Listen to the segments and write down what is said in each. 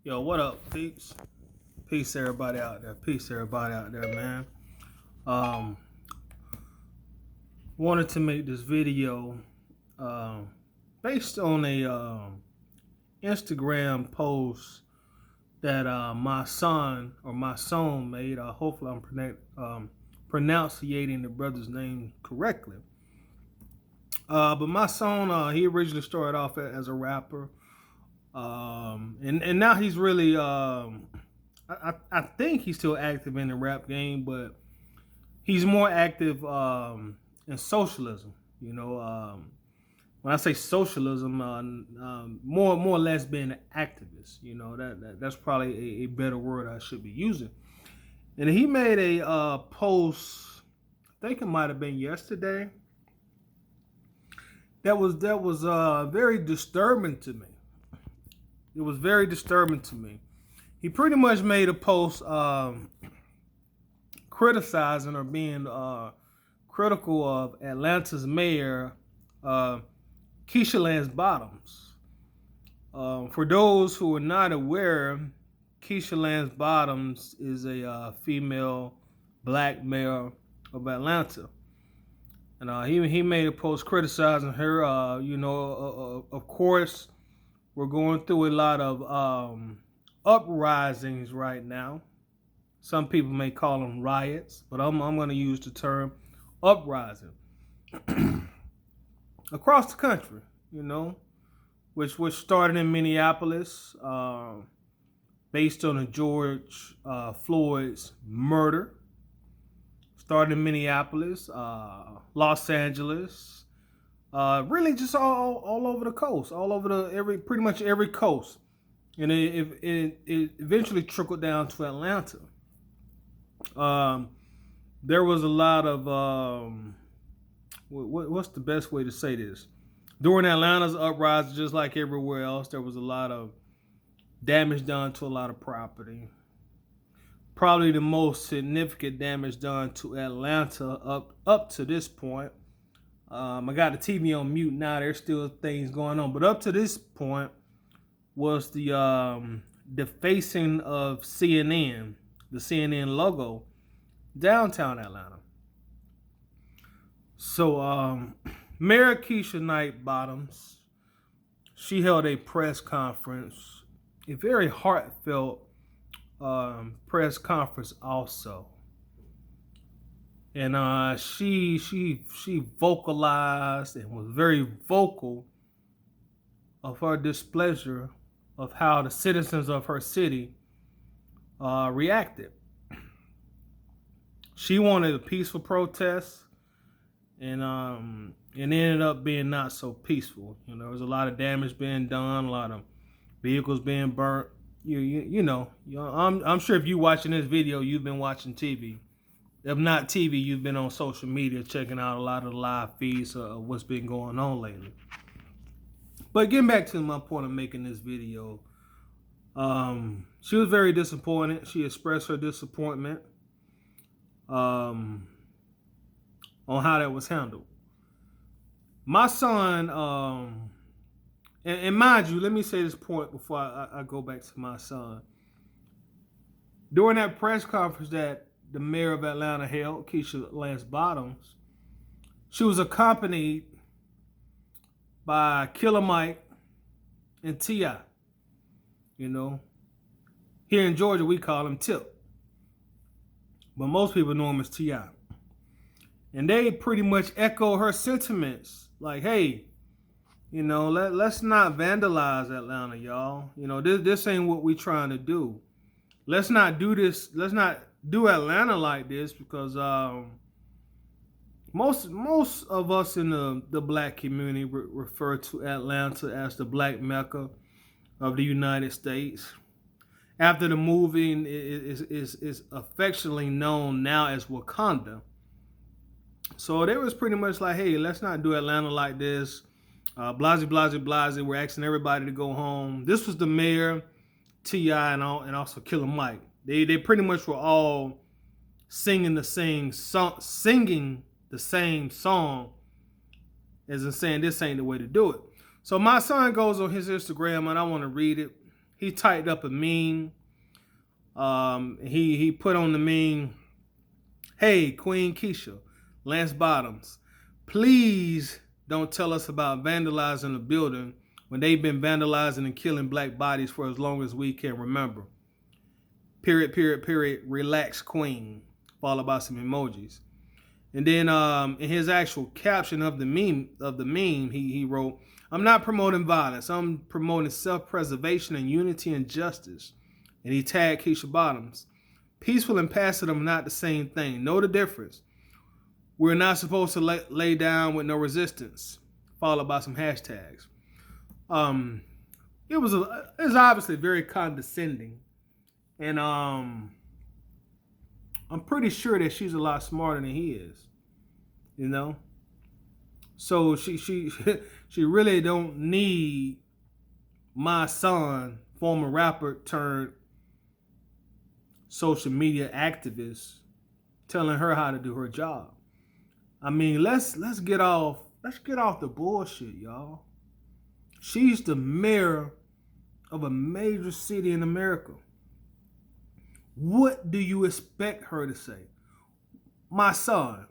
Yo, what up, peeps? Peace, everybody out there. Peace, everybody out there, man. Um, Wanted to make this video based on a Instagram post that my son or Mysonne made. Hopefully, I'm pronunciating the brother's name correctly. But Mysonne, he originally started off as a rapper, and now he's really I think he's still active in the rap game, but he's more active in socialism. When I say socialism, more or less being an activist. That's probably a better word I should be using. And he made a post. I think it might have been yesterday. That was very disturbing to me. It was very disturbing to me. He pretty much made a post criticizing or being critical of Atlanta's mayor, Keisha Lance-Bottoms. For those who are not aware, Keisha Lance-Bottoms is a female black mayor of Atlanta. And he made a post criticizing her. Of course, we're going through a lot of uprisings right now. Some people may call them riots, but I'm going to use the term uprising across the country. Which started in Minneapolis, based on a George Floyd's murder. Started in Minneapolis, Los Angeles, really just all over the coast, all over pretty much every coast, and it eventually trickled down to Atlanta. There was a lot of what's the best way to say this? During Atlanta's uprising, just like everywhere else, there was a lot of damage done to a lot of property. Probably the most significant damage done to Atlanta up to this point. I got the TV on mute now. There's still things going on, but up to this point was the defacing of CNN, the CNN logo, downtown Atlanta. So Mayor Keisha Lance-Bottoms, she held a press conference, a very heartfelt press conference also, and she vocalized and was very vocal of her displeasure of how the citizens of her city reacted. She wanted a peaceful protest, and it ended up being not so peaceful. There was a lot of damage being done, a lot of vehicles being burnt. I'm sure if you're watching this video, you've been watching TV. If not TV, you've been on social media checking out a lot of the live feeds of what's been going on lately. But getting back to my point of making this video, she was very disappointed. She expressed her disappointment on how that was handled. My son, and mind you, let me say this point before I go back to my son. During that press conference that the mayor of Atlanta held, Keisha Lance-Bottoms, she was accompanied by Killer Mike and T.I. Here in Georgia, we call him Tip, but most people know him as T.I. And they pretty much echo her sentiments, like, hey, let's not vandalize Atlanta, y'all. This ain't what we trying to do. Let's not do this. Let's not do Atlanta like this, because most of us in the black community refer to Atlanta as the black Mecca of the United States. After the movie is affectionately known now as Wakanda. So they was pretty much like, hey, let's not do Atlanta like this. Blasey, blasey, blasey. We're asking everybody to go home. This was the mayor, T.I., and also Killer Mike. They pretty much were all singing the same song, as in saying this ain't the way to do it. So my son goes on his Instagram, and I want to read it. he typed up a meme. He put on the meme, "Hey, Queen Keisha Lance-Bottoms, please don't tell us about vandalizing the building when they've been vandalizing and killing black bodies for as long as we can remember. Period, period, period. Relax, Queen." Followed by some emojis. And then in his actual caption of the meme, he wrote, "I'm not promoting violence. I'm promoting self-preservation and unity and justice." And he tagged Keisha Bottoms. "Peaceful and passive are not the same thing. Know the difference. We're not supposed to lay down with no resistance." Followed by some hashtags. It was obviously very condescending, and I'm pretty sure that she's a lot smarter than he is, you know. So she she really don't need Mysonne, former rapper turned social media activist, telling her how to do her job. I mean, let's get off the bullshit, y'all. She's the mayor of a major city in America. What do you expect her to say? Mysonne,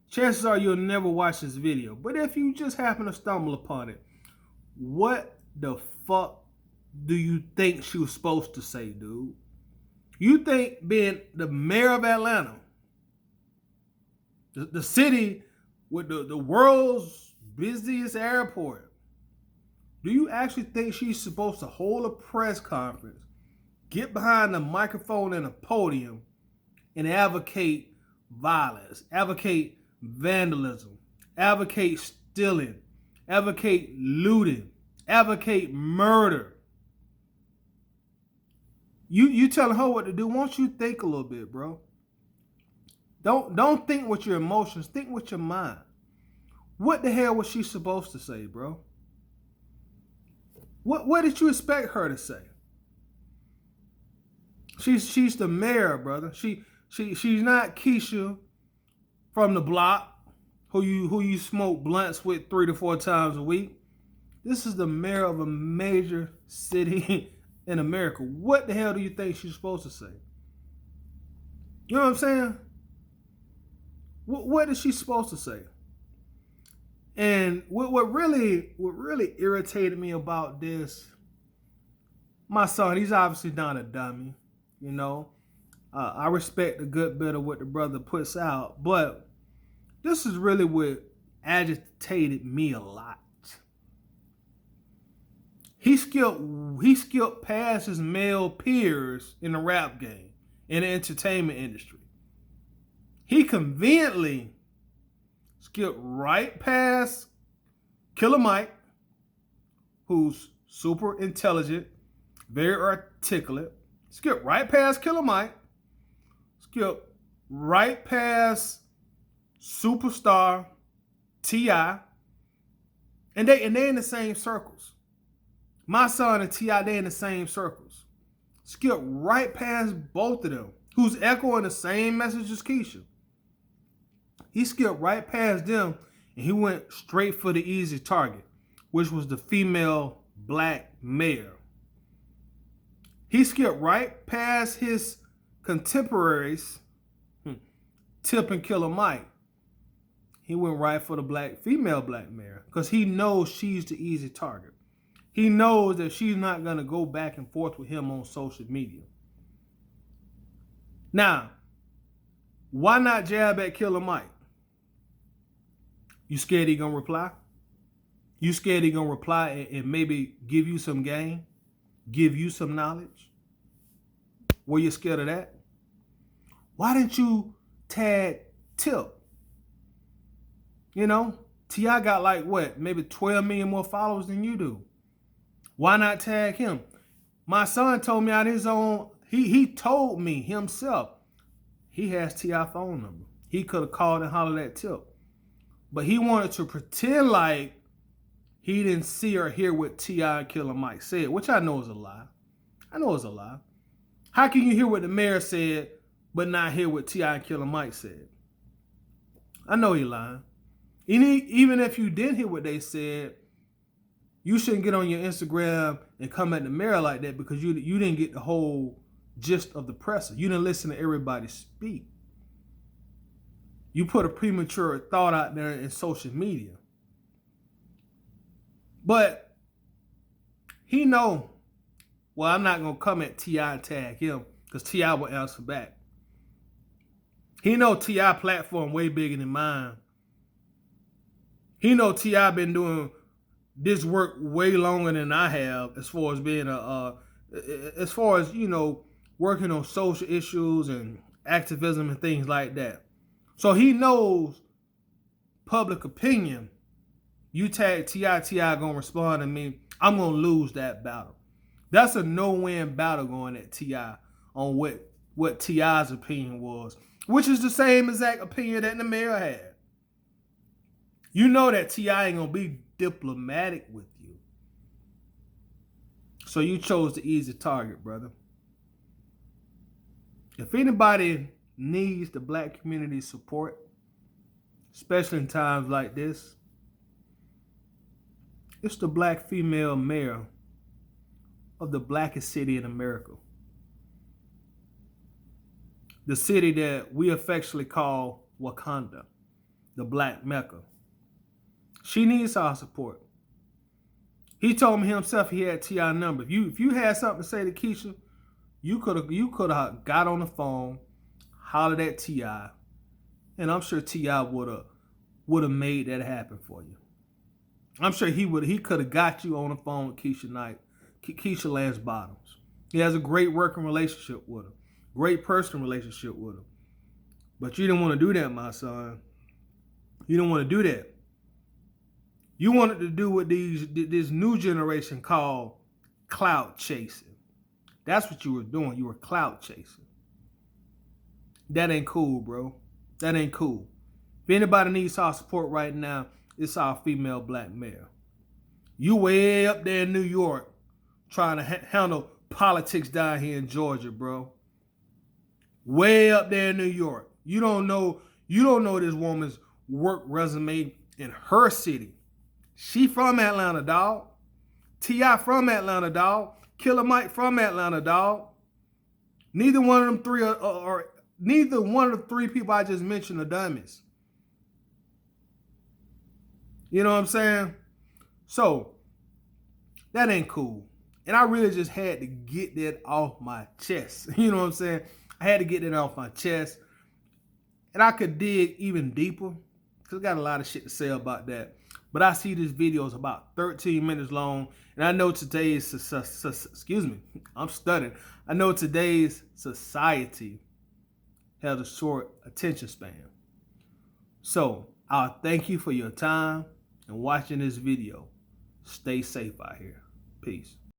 chances are you'll never watch this video, but if you just happen to stumble upon it, what the fuck do you think she was supposed to say, dude? You think being the mayor of Atlanta, the city with the world's busiest airport, do you actually think she's supposed to hold a press conference, get behind a microphone and a podium, and advocate violence, advocate vandalism, advocate stealing, advocate looting, advocate murder? You telling her what to do? Won't you think a little bit, bro? Don't think with your emotions. Think with your mind. What the hell was she supposed to say, bro? What did you expect her to say? She's the mayor, brother. She's not Keisha from the block who you smoke blunts with 3 to 4 times a week. This is the mayor of a major city in America. What the hell do you think she's supposed to say? You know what I'm saying? What is she supposed to say? And what really irritated me about this, Mysonne, he's obviously not a dummy. You know, I respect a good bit of what the brother puts out, but this is really what agitated me a lot. He skipped past his male peers in the rap game, in the entertainment industry. He conveniently skipped right past Killer Mike, who's super intelligent, very articulate. Skip right past Killer Mike. Skip right past superstar T.I. And they in the same circles. Mysonne and T.I., they in the same circles. Skip right past both of them, who's echoing the same message as Keisha. He skipped right past them and he went straight for the easy target, which was the female black mayor. He skipped right past his contemporaries, Tip and Killer Mike. He went right for the female black mayor because he knows she's the easy target. He knows that she's not going to go back and forth with him on social media. Now, why not jab at Killer Mike? You scared he going to reply? You scared he going to reply and maybe give you some game? Give you some knowledge? Were you scared of that? Why didn't you tag Tip? You know, T.I. got like what? Maybe 12 million more followers than you do. Why not tag him? Mysonne told me out his own, he told me himself, he has T.I. phone number. He could have called and hollered at Tip. But he wanted to pretend like he didn't see or hear what T.I. and Killer Mike said, which I know is a lie. I know it's a lie. How can you hear what the mayor said, but not hear what T.I. and Killer Mike said? I know you're lying. Even if you did hear what they said, you shouldn't get on your Instagram and come at the mayor like that because you didn't get the whole gist of the presser. You didn't listen to everybody speak. You put a premature thought out there in social media. But he know, well, I'm not going to come at T.I. and tag him because T.I. will answer back. He know T.I. platform way bigger than mine. He know T.I. been doing this work way longer than I have as far as being as far as, working on social issues and activism and things like that. So he knows public opinion. You tag T.I., T.I. gonna respond to me. I'm gonna lose that battle. That's a no-win battle going at T.I. on what T.I.'s opinion was, which is the same exact opinion that the mayor had. You know that T.I. ain't gonna be diplomatic with you. So you chose the easy target, brother. If anybody needs the black community's support, especially in times like this, it's the black female mayor of the blackest city in America. The city that we affectionately call Wakanda, the Black Mecca. She needs our support. He told me himself he had T.I. number. If you had something to say to Keisha, you could have got on the phone, hollered at T.I., and I'm sure T.I. would have made that happen for you. I'm sure he could have got you on the phone with Keisha Lance-Bottoms. He has a great working relationship with her, great personal relationship with her. But you didn't want to do that, my son. You don't want to do that. You wanted to do what this new generation call clout chasing. That's what you were doing. You were clout chasing. That ain't cool, bro. That ain't cool. If anybody needs our support right now, it's our female black mayor. You way up there in New York trying to handle politics down here in Georgia, bro. Way up there in New York. You don't know this woman's work resume in her city. She from Atlanta, dog. T.I. from Atlanta, dog. Killer Mike from Atlanta, dog. Neither one of them three neither one of the three people I just mentioned are dummies. You know what I'm saying? So, that ain't cool. And I really just had to get that off my chest. You know what I'm saying? I had to get that off my chest. And I could dig even deeper because I got a lot of shit to say about that. But I see this video is about 13 minutes long. And I know today's, excuse me, I'm stuttering. I know today's society has a short attention span. So, I'll thank you for your time and watching this video. Stay safe out here. Peace.